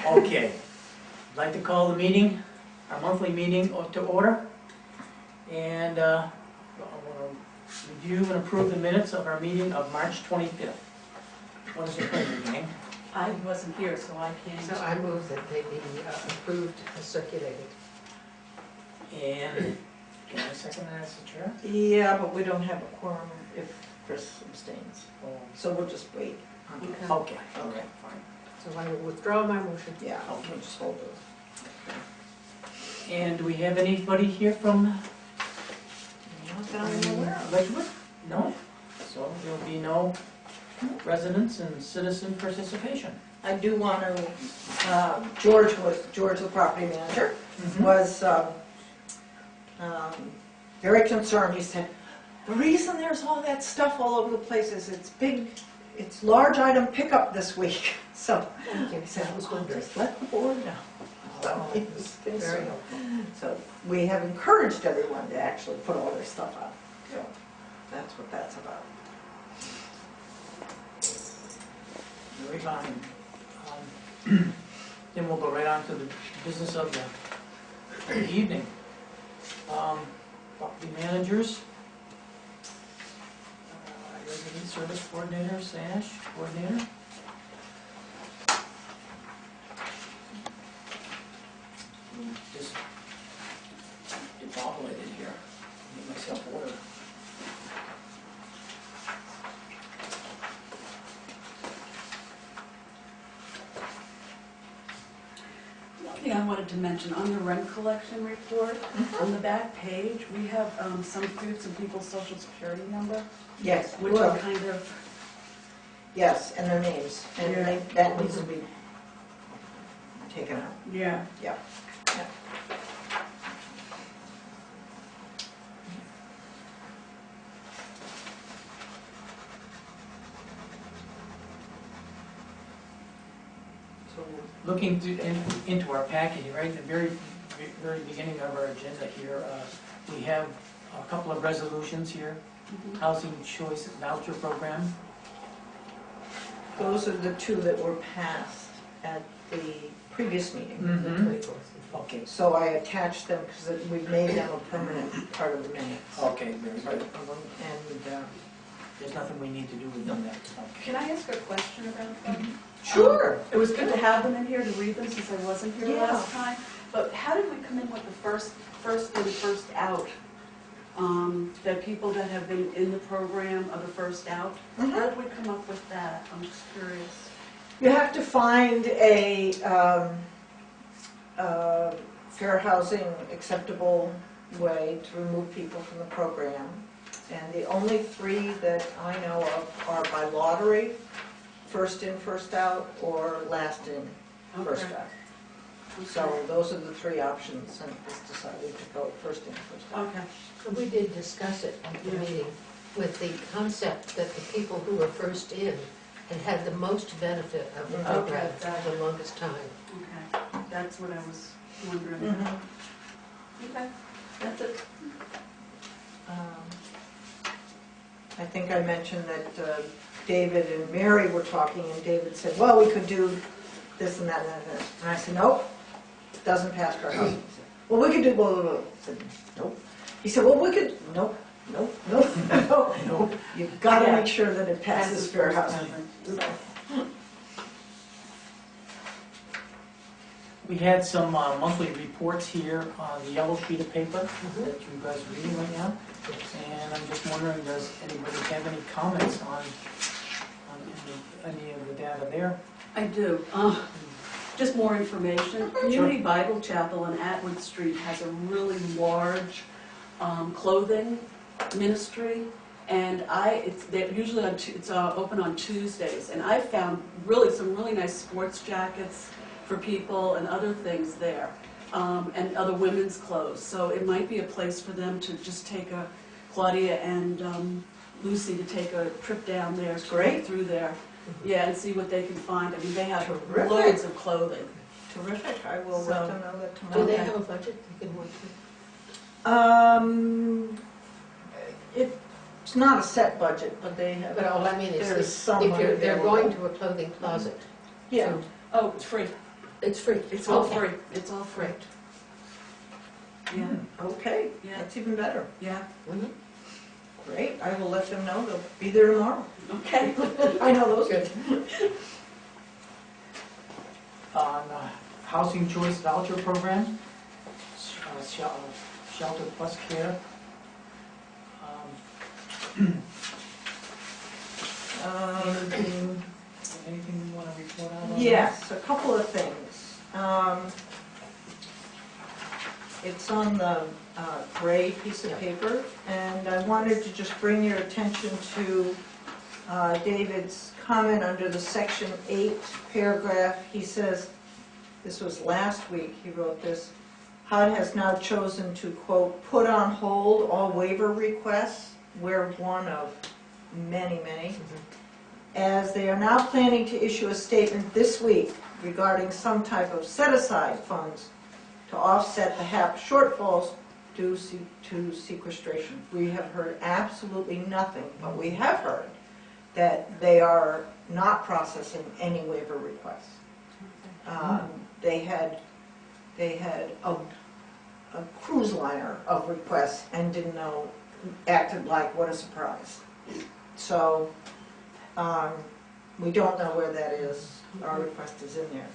Okay, I'd like to call the meeting, our monthly meeting to order. And I want to review and approve the minutes of our meeting of March 25th. What is your pleasure, gang? I wasn't here, so I can't. So I move that they be approved as circulated. And can I second that as the chair? Yeah, but we don't have a quorum if Chris abstains, Oh, so we'll just wait. okay, okay, fine. So I will withdraw my motion. Yeah, we'll just hold it. And do we have anybody here from Not that I'm aware of. Ledgewood? No? So there'll be no residents and citizen participation. I do want to, George, the property manager, was very concerned. He said, the reason there's all that stuff all over the place is it's large item pickup this week. So he said, just let the board know. So he was Very concerned. helpful. So we have encouraged everyone to actually put all their stuff out. So that's what that's about. Very fine. Then we'll go right on to the business of the evening. Property managers, resident service coordinator / coordinator. Just depopulated here. Make myself order. One thing I wanted to mention, on the rent collection report, on the back page, we have some people's social security number, Yes, which well, are kind of, yes, and their names, and Yeah. that needs to be taken out. yeah. Yeah. So looking into our packet, right in the very beginning of our agenda here, we have a couple of resolutions here. Housing Choice Voucher Program. Those are the two that were passed at the previous meeting. The 24th. Okay, So I attached them because we've made them a permanent part of the minutes. okay, very good. And, There's nothing we need to do with them then. Okay. Can I ask a question about them? sure. It was good to have them in here to read them since I wasn't here Yeah. last time, but how did we come in with the first in, first out? That people that have been in the program are the first out? How did we come up with that? I'm just curious. You have to find a fair housing acceptable way to remove people from the program. And the only three that I know of are by lottery, first in, first out, or last in, first Okay. out. So those are the three options, and it's decided to go first in, first out. Okay. So we did discuss it at the meeting with the concept that the people who were first in had the most benefit of the program for the longest time. Okay, that's what I was wondering. Mhm. Okay, that's it. I think I mentioned that David and Mary were talking, and David said, well, we could do this and that and that. And I said, nope, it doesn't pass for housing. He said, well, we could do blah, blah, blah. I said, nope. He said, well, we could, nope, nope, nope, nope. Nope. You've got to Yeah. make sure that it passes fair housing. We had some monthly reports here on the yellow sheet of paper that you guys are reading right now. And I'm just wondering, does anybody have any comments on any of the data there? I do. Just more information. Community Bible Chapel on Atwood Street has a really large clothing ministry, and they're usually it's open on Tuesdays, and I found some really nice sports jackets for people and other things there, and other women's clothes. So it might be a place for them to just take Claudia and Lucy to take a trip down there, Great. through there. Yeah, and see what they can find. I mean, they have Terrific. loads of clothing. Terrific, I will So- let them know that Do tomorrow. they have a budget you can work with? It's not a set budget, but they have, But all I mean is, there's some if money they're available. going to a clothing closet. Yeah, Oh, it's free. It's free. It's all Okay. free, it's all free. Great. Yeah, Okay, Yeah. that's even better. yeah, Mhm. Great, I will let them know, they'll be there tomorrow. okay. I know those Good. On Housing Choice Voucher Program, Shelter Plus Care. Anything you want to report out on that? Yes, a couple of things. It's on the gray piece of Yeah. paper, and I wanted to just bring your attention to David's comment under the section 8 paragraph. He says, this was last week, he wrote this, HUD has now chosen to, quote, put on hold all waiver requests. We're one of many, many. As they are now planning to issue a statement this week regarding some type of set-aside funds to offset the HAP shortfalls due to sequestration. We have heard absolutely nothing, but we have heard that they are not processing any waiver requests. They had a cruise liner of requests and didn't know, acted like, what a surprise. So, we don't know where that is. Our request is in there.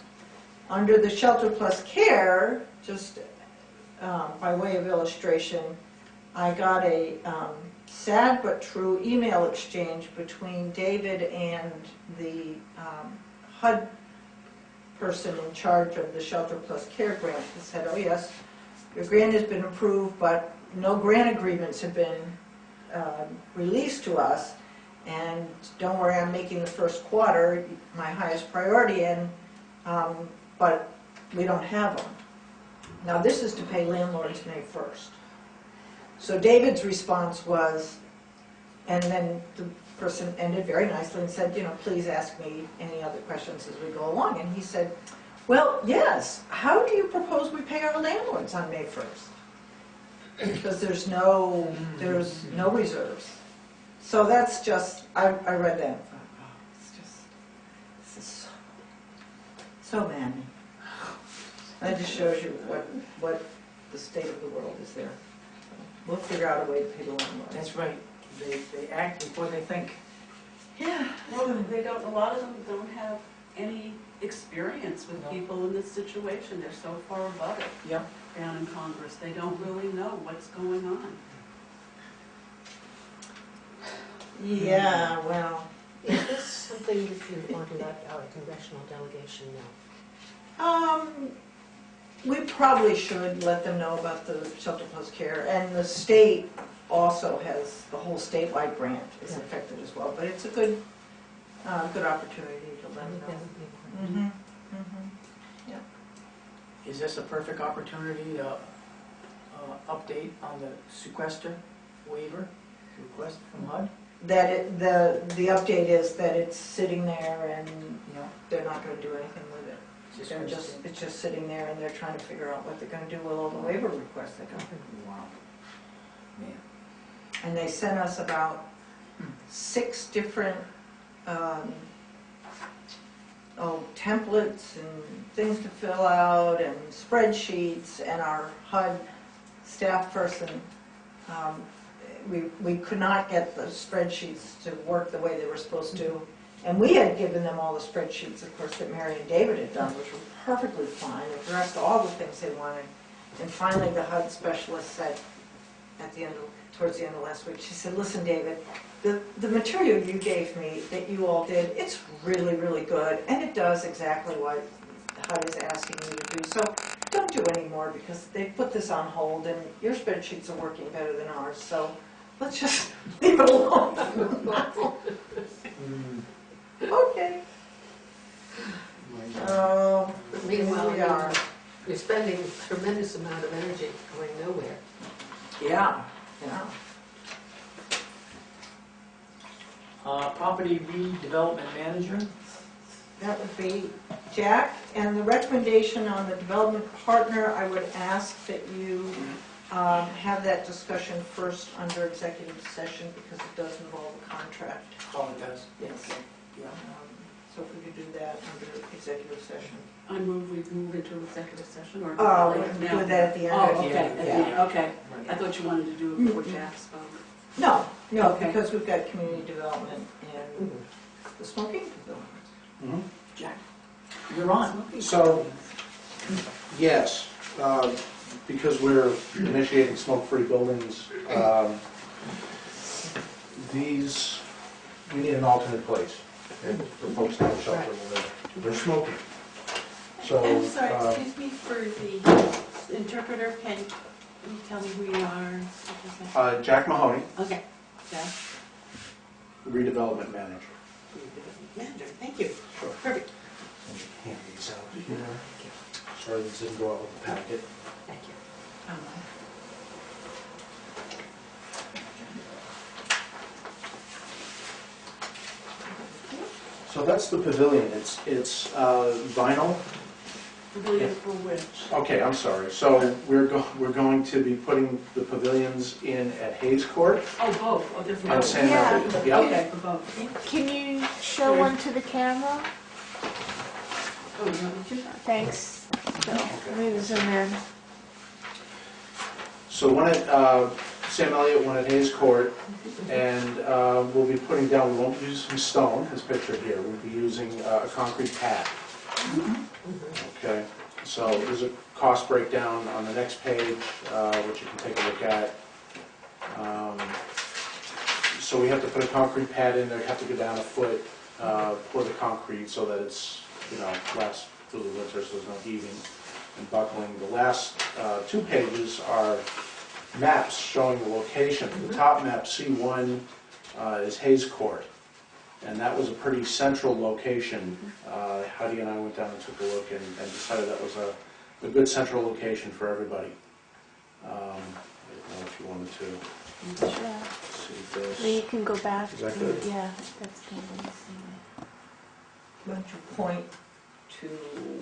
Under the Shelter Plus Care, just by way of illustration, I got a sad but true email exchange between David and the HUD person in charge of the Shelter Plus Care grant. He said, oh yes, your grant has been approved, but no grant agreements have been released to us. And don't worry, I'm making the first quarter my highest priority, and but we don't have them. Now this is to pay landlords May 1st. So David's response was, and then the person ended very nicely and said, you know, please ask me any other questions as we go along. And he said, well, yes, how do you propose we pay our landlords on May 1st? Because there's no reserves. So that's just, I read that and thought, oh, it's just, this is so maddening. That just shows you what the state of the world is there. We'll figure out a way to pay the landlord. That's right. They act before they think. Yeah. Well, they don't, a lot of them don't have any experience with No. people in this situation. They're so far above it Yep. down in Congress. They don't really know what's going on. Yeah, well, Is this something that you want to let our congressional delegation know? we probably should let them know about the Shelter Plus Care, and the state also has, the whole statewide grant is Yeah. affected as well, but it's a good opportunity to let I them think that know. would be important. Is this a perfect opportunity to update on the sequester waiver request from HUD? That the update is that it's sitting there and No. they're not gonna do anything with it. It's just sitting there and they're trying to figure out what they're gonna do with all the waiver requests they got. Wow. Man. And they sent us about 6 different templates and things to fill out and spreadsheets, and our HUD staff person, we could not get the spreadsheets to work the way they were supposed to. And we had given them all the spreadsheets, of course, that Mary and David had done, which were perfectly fine, addressed all the things they wanted. And finally, the HUD specialist said, towards the end of last week, she said, listen, David, the material you gave me, that you all did, it's really, really good, and it does exactly what HUD is asking you to do. So don't do any more, because they put this on hold, and your spreadsheets are working better than ours, so let's just leave it alone. Okay. So, Meanwhile, we are. you're spending a tremendous amount of energy going nowhere. Yeah. Property redevelopment manager. That would be Jack, and the recommendation on the development partner, I would ask that you have that discussion first under executive session, because it does involve a contract. Oh, it does. Yes. Yeah. So if we could do that under executive session. I move we move into executive session or? Oh, like we can now? do that at the end. Oh, okay, Yeah. at the end, okay. I thought you wanted to do it before Jack spoke. No, no, Okay. because we've got community development and the smoking pavilion. Jack, you're on. So, yes, because we're initiating smoke-free buildings, these, we need an alternate place for folks to have shelter when they're smoking. So, I'm sorry, excuse me, for the interpreter, can you tell me who you are and stuff like that? Jack Mahoney, Okay, Jack, redevelopment manager. manager, thank you. Sure. Perfect. Hand these out here. Sorry, these didn't go out with the packet. Thank you. So that's the pavilion. It's vinyl. Pavilion for which? Okay, I'm sorry. So we're going to be putting the pavilions in at Hayes Court Oh, both, oh, different. and both. San Yeah. Mary. Yep. Okay, for both. Can you show one to the camera? Oh, you want me to? Thanks. So, Okay. maybe zoom in. So one at Sam Elliott, one at Hayes Court, and we'll be putting down, we won't be using stone, as pictured here, we'll be using a concrete pad. Okay, so there's a cost breakdown on the next page, which you can take a look at. So we have to put a concrete pad in there, have to go down a foot, pour the concrete so that it's, lasts through the winter, so there's no heaving and buckling. The last 2 pages are maps showing the location. The top map, C1, is Hayes Court, and that was a pretty central location. Heidi and I went down and took a look and decided that was a good central location for everybody. I don't know if you wanted to Sure. see this. Maybe you can go back. Is that good? Yeah, that's good. Let me see. Why don't you point to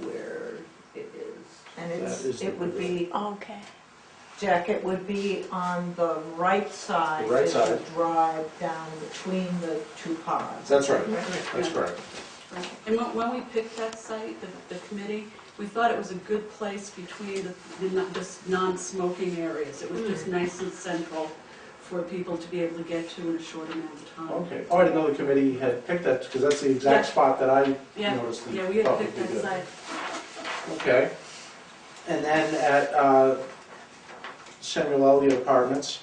where it is? And That is the it would be, Okay. Jack, it would be on the right side. The right as you side. drive down between the 2 ponds. That's right, Correct, that's yeah. correct. Right. And when we picked that site, the committee, we thought it was a good place between just non-smoking areas. It was just nice and central for people to be able to get to in a short amount of time. Okay. Oh, I didn't know the committee had picked that, because that's the exact Yeah. spot that I Yeah, noticed and yeah, we had thought picked would be that good. site. Okay. And then at Samuel Elliott Apartments,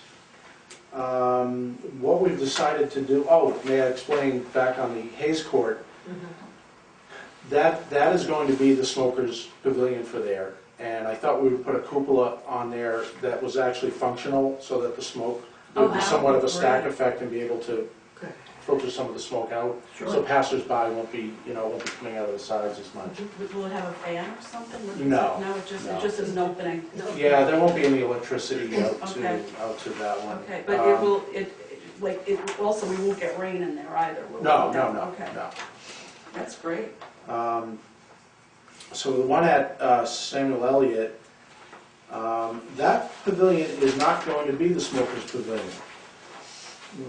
what we've decided to do, may I explain back on the Hayes Court, that is going to be the smokers pavilion for there. And I thought we would put a cupola on there that was actually functional so that the smoke would be that somewhat would of a be stack great. effect and be able to Good. filter some of the smoke out. So passersby won't be coming out of the sides as much. Will it have a fan or something? No, No, it no. just is an opening. Yeah, there won't be any electricity out Okay. to that one. Okay, but it will, also, we won't get rain in there either, will we? No, Okay, no. that's great. So the one at Samuel Elliott, that pavilion is not going to be the smokers pavilion.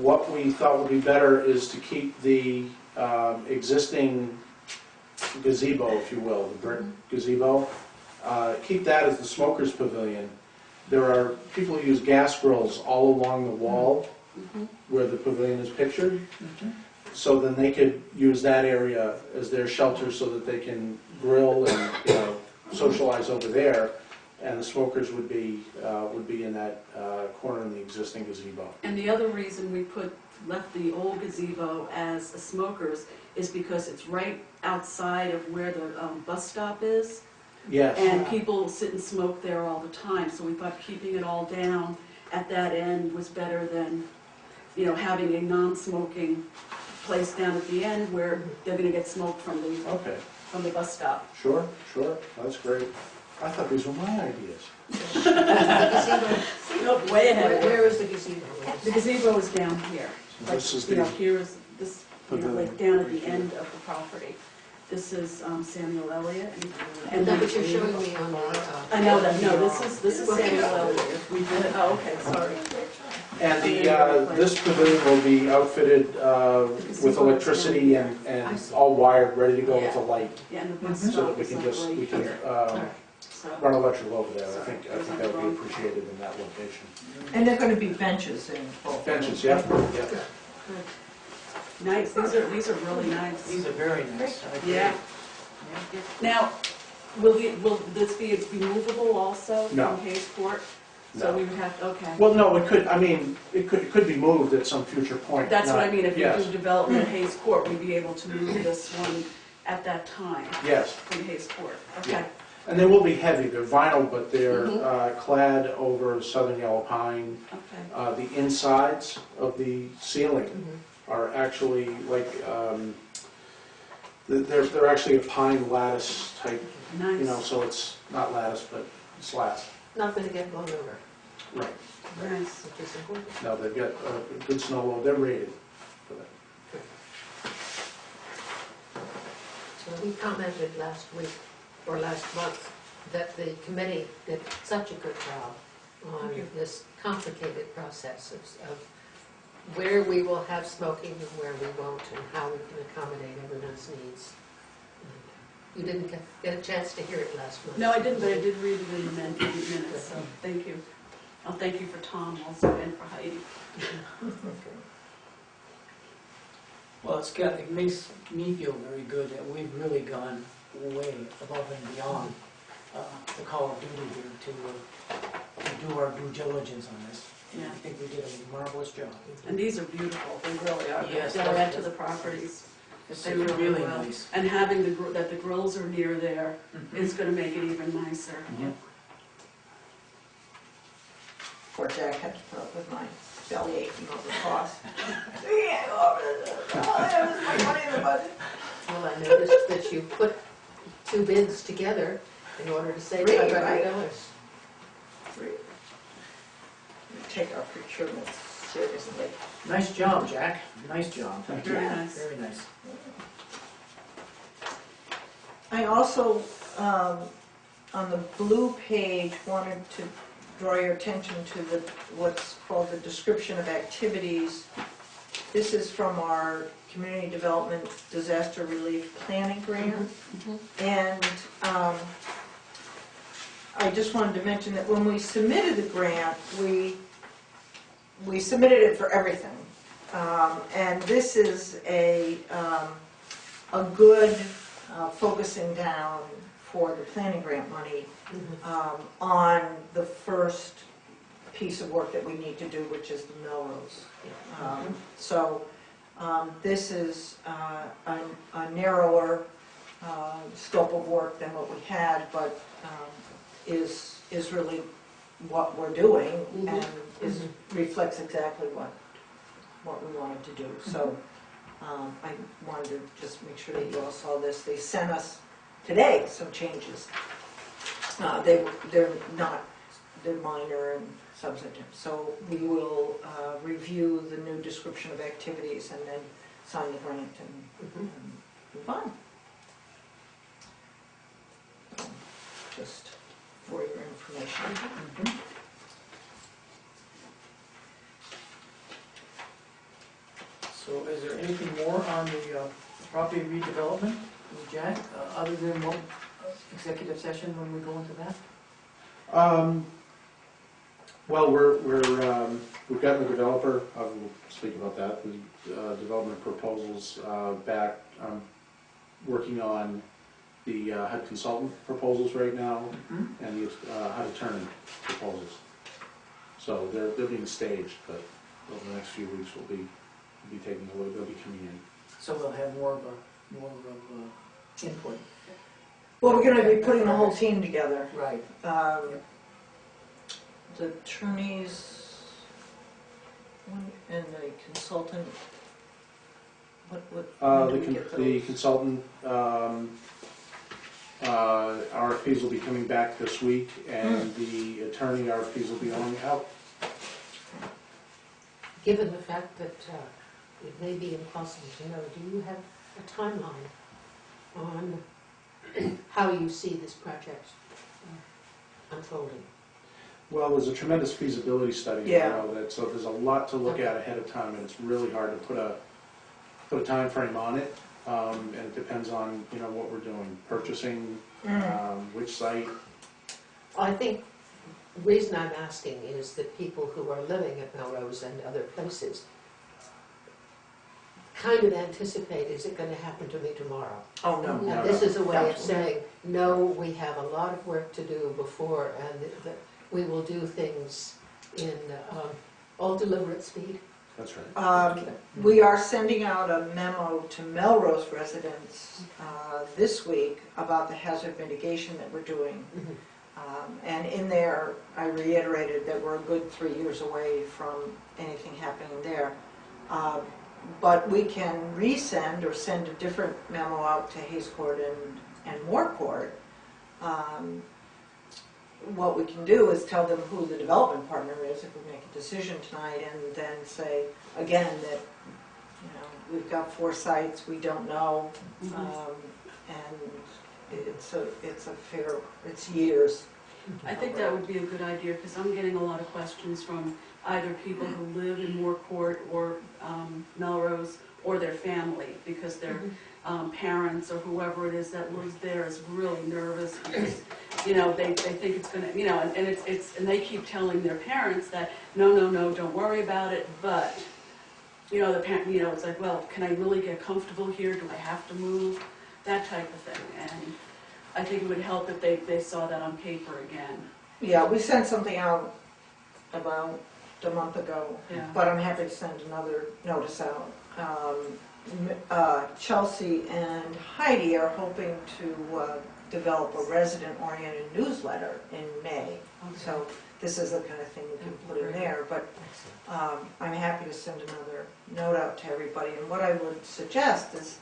What we thought would be better is to keep the existing gazebo, if you will, the brick gazebo, keep that as the smokers pavilion. There are people who use gas grills all along the wall where the pavilion is pictured. So then they could use that area as their shelter so that they can grill and socialize over there, and the smokers would be in that corner in the existing gazebo. And the other reason we left the old gazebo as a smokers is because it's right outside of where the bus stop is. Yes. And people sit and smoke there all the time, so we thought keeping it all down at that end was better than, having a non-smoking place down at the end where they're gonna get smoke from Okay. the bus stop. Sure. That's great. I thought these were my ideas. Nope, way ahead of it. Where is the gazebo? The gazebo is down here. This is You know, the here is this, pavilion. like down at the end of the property. This is Samuel Elliott. And No, then but you're showing me on the, I know that, no, this is Samuel Elliott. We did, oh, okay, sorry. And this pavilion will be outfitted with electricity and all wired, ready to go with a light. Yeah, and the bus So stop that we is can like just, we right can here. So, run electrical over there. I think that would be appreciated in that location. And there are gonna be benches in both. Benches, yeah, yeah. good. Nice, these are really nice. These are very nice. I agree. Yeah. Now, will this be movable also No. from Hayes Court? So No. we would have, okay. Well, no, it could, I mean, it could be moved at some future point. That's what I not- mean, if we yes, do development at Hayes Court, we'd be able to move this one at that time Yes, from Hayes Court. Yeah. Okay, and they will be heavy. They're vinyl, but they're Mhm. clad over southern yellow pine. okay. The insides of the ceiling Mhm. are actually like, they're actually a pine lattice type, Nice, so it's not lattice, but slats. Not gonna get blown over, Right. nice. which is important. No, they've got a good snow load. They're rated for that. So we commented last week, or last month, that the committee did such a good job on Thank you. this complicated process of where we will have smoking and where we won't, and how we can accommodate everyone's needs. You didn't get a chance to hear it last month. No, I didn't, but I did read it in the minutes, so thank you. I'll thank you for Tom also and for Heidi. Well, it makes me feel very good that we've really gone way above and beyond the call of duty here to do our due diligence on this. Yeah, I think we did a marvelous job. and these are beautiful, they really are. Yes, They'll add to the properties. It's They really really will. nice. And having that the grills are near there Mhm. is gonna make it even nicer. Yeah. Poor Jack had to put up with my belly aching over the cost. We can't go over this. Oh, there's my money in the budget. Well, I noticed that you put two bids together in order to save Three, $500. We take our procurement seriously. Nice job, Jack. Nice job. Thank Very nice. Very nice. I also, on the blue page, wanted to draw your attention to what's called the description of activities. This is from our Community Development Disaster Relief Planning Grant. And I just wanted to mention that when we submitted the grant, we submitted it for everything. And this is a good focusing down for the planning grant money on the first piece of work that we need to do, which is the Melrose. This is a narrower scope of work than what we had, but is really what we're doing and reflects exactly what we wanted to do. So I wanted to just make sure that you all saw this. They sent us today some changes. They're minor and substantive. So we will review the new description of activities and then sign the grant and move on. Just for your information. So is there anything more on the property redevelopment with Jack, other than one executive session when we go into that? Well, we've got the developer, we'll speak about that, the development proposals back. I'm working on the HUD consultant proposals right now and the HUD attorney proposals. So they're being staged, but over the next few weeks they'll be coming in. So we'll have more of a input. Well, we're gonna be putting the whole team together. Right. The attorneys and the consultant, when do we get The those? consultant, RFPs will be coming back this week, and the attorney RFPs will be going out. Given the fact that it may be impossible to know, do you have a timeline on how you see this project unfolding? Well, there's a tremendous feasibility study, you Yeah. know, that, so there's a lot to look at ahead of time, and it's really hard to put a time frame on it. And it depends on, you know, what we're doing, purchasing, which site. I think the reason I'm asking is that people who are living at Melrose and other places kind of anticipate, is it going to happen to me tomorrow? Oh, no. No, And this no. is a way of Absolutely. saying, no, we have a lot of work to do before, and that we will do things in all deliberate speed. That's right. We are sending out a memo to Melrose residents this week about the hazard mitigation that we're doing. And in there, I reiterated that we're a good 3 years away from anything happening there. But we can resend or send a different memo out to Hayes Court and Moore Court. What we can do is tell them who the development partner is if we make a decision tonight, and then say, again, that, you know, we've got 4 sites, we don't know, and it's years. I think that would be a good idea, because I'm getting a lot of questions from either people who live in Moore Court or Melrose, or their family, because their parents or whoever it is that lives there is really nervous, because, you know, they think it's gonna, you know, and it's and they keep telling their parents that, no, don't worry about it, but, you know, the parent, you know, it's like, well, can I really get comfortable here? Do I have to move? That type of thing. And I think it would help if they saw that on paper again. Yeah, we sent something out about a month ago, Yeah. but I'm happy to send another notice out. Chelsea and Heidi are hoping to develop a resident-oriented newsletter in May. So this is the kind of thing we can put in there, but I'm happy to send another note out to everybody. And what I would suggest is,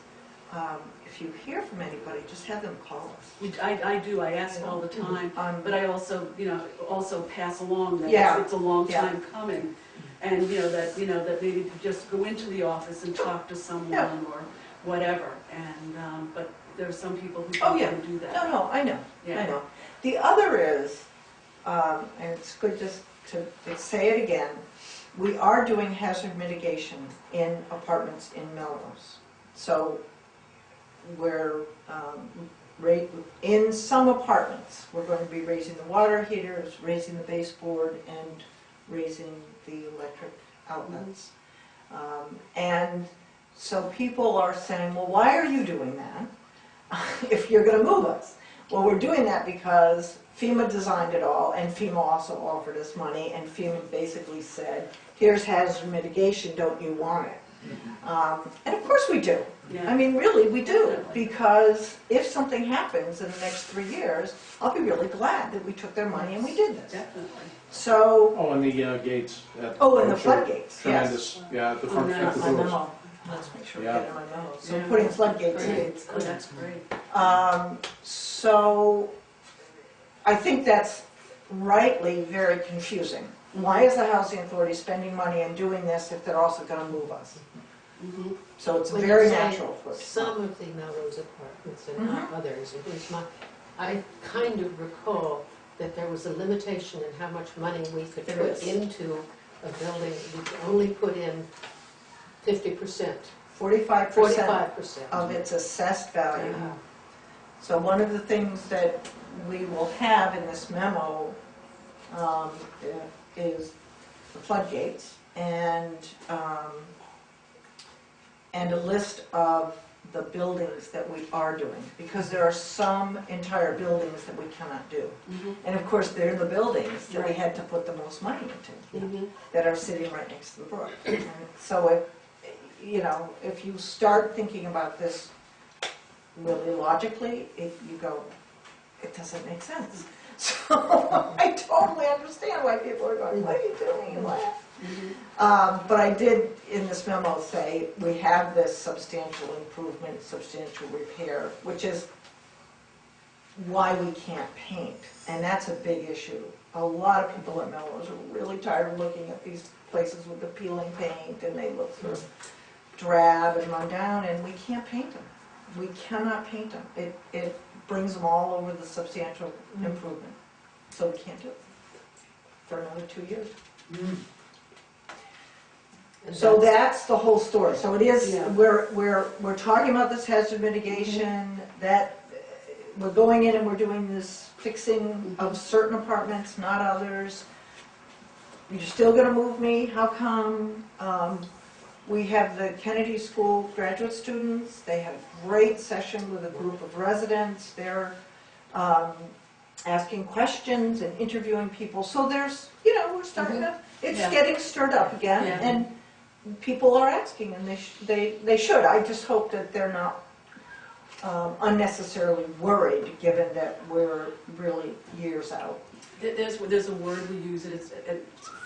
if you hear from anybody, just have them call us. I do, I ask all the time, but I also, you know, also pass along that Yeah. it's a long Yeah. time coming. And, that maybe to just go into the office and talk to someone Yeah. or whatever. And, but there's some people who Oh, yeah. don't do that. No, I know. Yeah. I know. The other is, and it's good just to say it again, we are doing hazard mitigation in apartments in Melrose. So we're, in some apartments, we're going to be raising the water heaters, raising the baseboard, and raising the electric outlets. And so people are saying, well, why are you doing that if you're going to move us? Well, we're doing that because FEMA designed it all, and FEMA also offered us money, and FEMA basically said, here's hazard mitigation, don't you want it? And of course we do. Yeah. I mean, really, we do, Definitely. because if something happens in the next 3 years, I'll be really glad that we took their money and we did this. Definitely. So, Oh, and the gates. oh, and the I'm sure floodgates, yes. Tremendous, yeah, at the front, Oh, at the My doors. memo, let's make sure we Yeah. get in my memo. So Yeah. putting floodgates in. Great. Oh, that's great. So I think that's rightly very confusing. Why is the housing authority spending money and doing this if they're also going to move us? Mhm. So it's When you very say natural for us. Some of the Melrose apartments and not others, it was I kind of recall that there was a limitation in how much money we could There put is. into a building. We could only put in 50%, 45% 45%. of its assessed value. Uh, So one of the things that we will have in this memo is the floodgates and a list of the buildings that we are doing, because there are some entire buildings that we cannot do. Mhm. And of course, they're the buildings that we Right. had to put the most money into, Mhm. that are sitting right next to the brook. And so if you start thinking about this really logically, you go, it doesn't make sense. So I totally understand why people are going, what are you doing? And why? But I did in this memo say we have this substantial improvement, substantial repair, which is why we can't paint. And that's a big issue. A lot of people at Melrose are really tired of looking at these places with the peeling paint, and they look sort of drab and run down, and we can't paint them. We cannot paint them. It brings them all over the substantial improvement. So we can't do it. for another 2 years. Hmm. And So that's the whole story. So it is, Yeah. we're talking about this hazard mitigation, that we're going in and we're doing this fixing of certain apartments, not others. You're still gonna move me, how come? We have the Kennedy School graduate students, they had a great session with a group of residents. They're asking questions and interviewing people. So there's, we're starting to, it's Yeah. getting stirred up again. Yeah. And people are asking, and they should. I just hope that they're not unnecessarily worried, given that we're really years out. There's a word we use, it's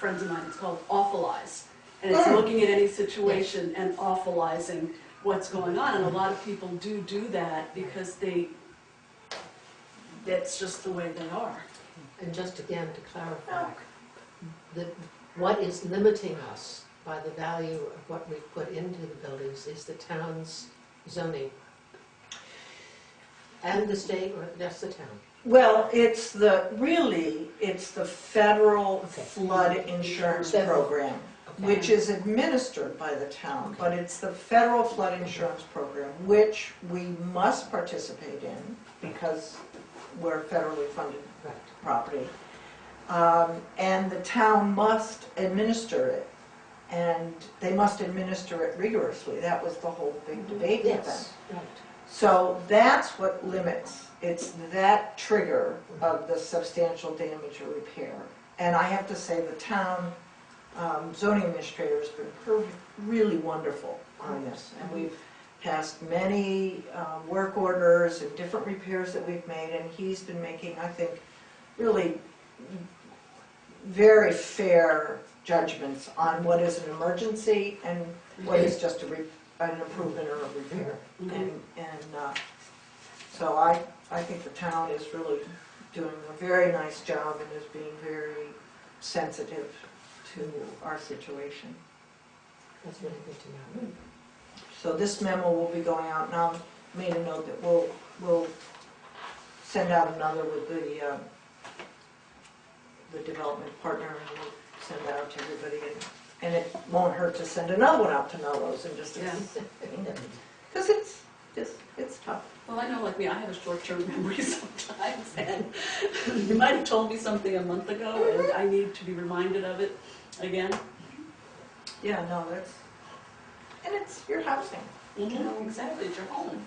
friends of mine, it's called awfulize. And it's Mm. looking at any situation and awfulizing what's going on. And a lot of people do that because that's just the way they are. And just again to clarify, what is limiting us by the value of what we put into the buildings is the town's zoning. And the state, or just the town? Well, it's the federal Okay. flood insurance Federal. program, Okay. which is administered by the town, but it's the federal flood insurance program, which we must participate in because we're federally funded Right. property. And the town must administer it, and they must administer it rigorously. That was the whole big debate with them. Yes, right. So that's what limits, it's that trigger of the substantial damage or repair. And I have to say, the town zoning administrator has been really wonderful on this. And we've passed many work orders and different repairs that we've made, and he's been making, I think, really very fair judgments on what is an emergency and what is just an improvement or a repair. And so I think the town is really doing a very nice job and is being very sensitive to our situation. That's really good to know. So this memo will be going out, and I'll made a note that we'll send out another with the development partner, and we'll send that out to everybody, and it won't hurt to send another one out to Melrose and just, Yeah. because it's tough. Well, I know, like me, I have a short-term memory sometimes, and you might have told me something a month ago, and I need to be reminded of it again. Yeah, no, and it's your housing. Exactly, it's your home.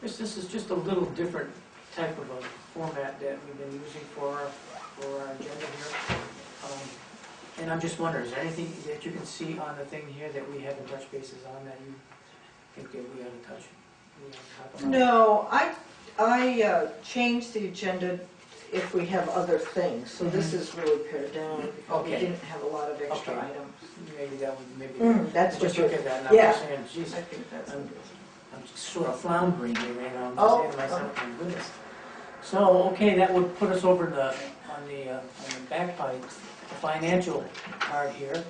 This is just a little different type of a format that we've been using for our agenda here. And I'm just wondering, is there anything that you can see on the thing here that we haven't touched bases on that you think that we ought to touch? We ought to talk about? No, I changed the agenda if we have other things, so this is really pared down, because we Okay. didn't have a lot of extra Okay. items. Maybe that would, That's just what look you're, at that and I'm yeah. just saying, geez, I think that's what it is. I'm sort of floundering here, you know, I'm Oh, just saying to myself, my goodness. So, okay, that would put us over on the back part, the financial part here.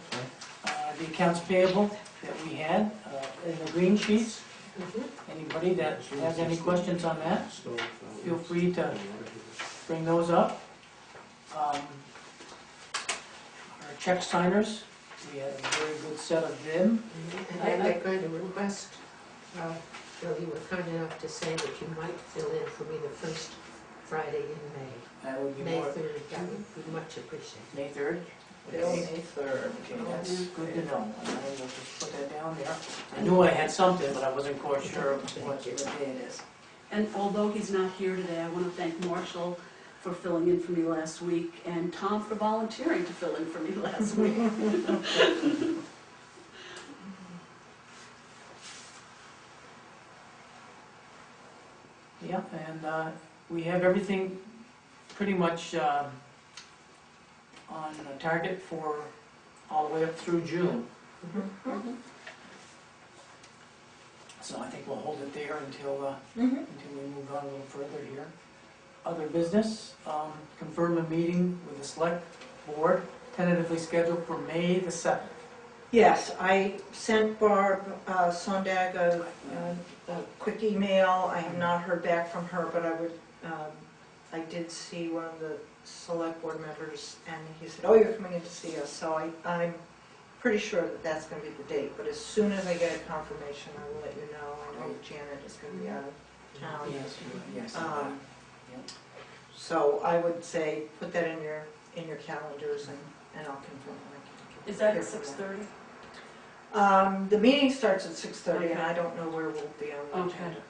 The accounts payable that we had in the green sheets. Anybody that has any questions on that, feel free to bring those up. Our check signers, we had a very good set of them. And I'm going to request, Bill, you were kind enough to say that you might fill in for me the first Friday in May. That would be May more, 3rd, that would be much appreciated. May 3rd. Bill, Okay. May 3rd. Okay, that's good to know. I will just put that down there. I knew I had something, but I wasn't quite sure what day it is. And although he's not here today, I want to thank Marshall for filling in for me last week, and Tom for volunteering to fill in for me last week. Yeah, and we have everything pretty much on target for all the way up through June. So I think we'll hold it there until we move on a little further here. Other business, confirm a meeting with the select board, tentatively scheduled for May the 7th. Yes, I sent Barb Sondag a quick email. I have not heard back from her, but I would I did see one of the select board members, and he said, oh, you're coming in to see us, so I'm pretty sure that that's gonna be the date, but as soon as I get a confirmation, I will let you know. I know Janet is gonna be out of town. Yes, yes. So I would say, put that in your calendars, and I'll confirm. Is that at 6:30? The meeting starts at 6:30, and Okay. I don't know where we'll be on the Okay. agenda.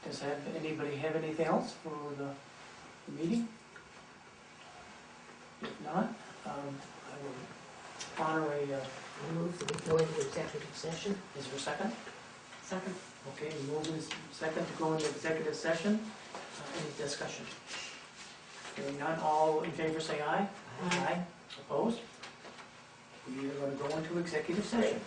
Does anybody have anything else for the meeting? If not, I will honor I move that we go into executive session. is there a second? Second. Okay, we move in second to go into executive session. Any discussion? Hearing none, all in favor say aye. Aye. Opposed? We are going to go into executive session.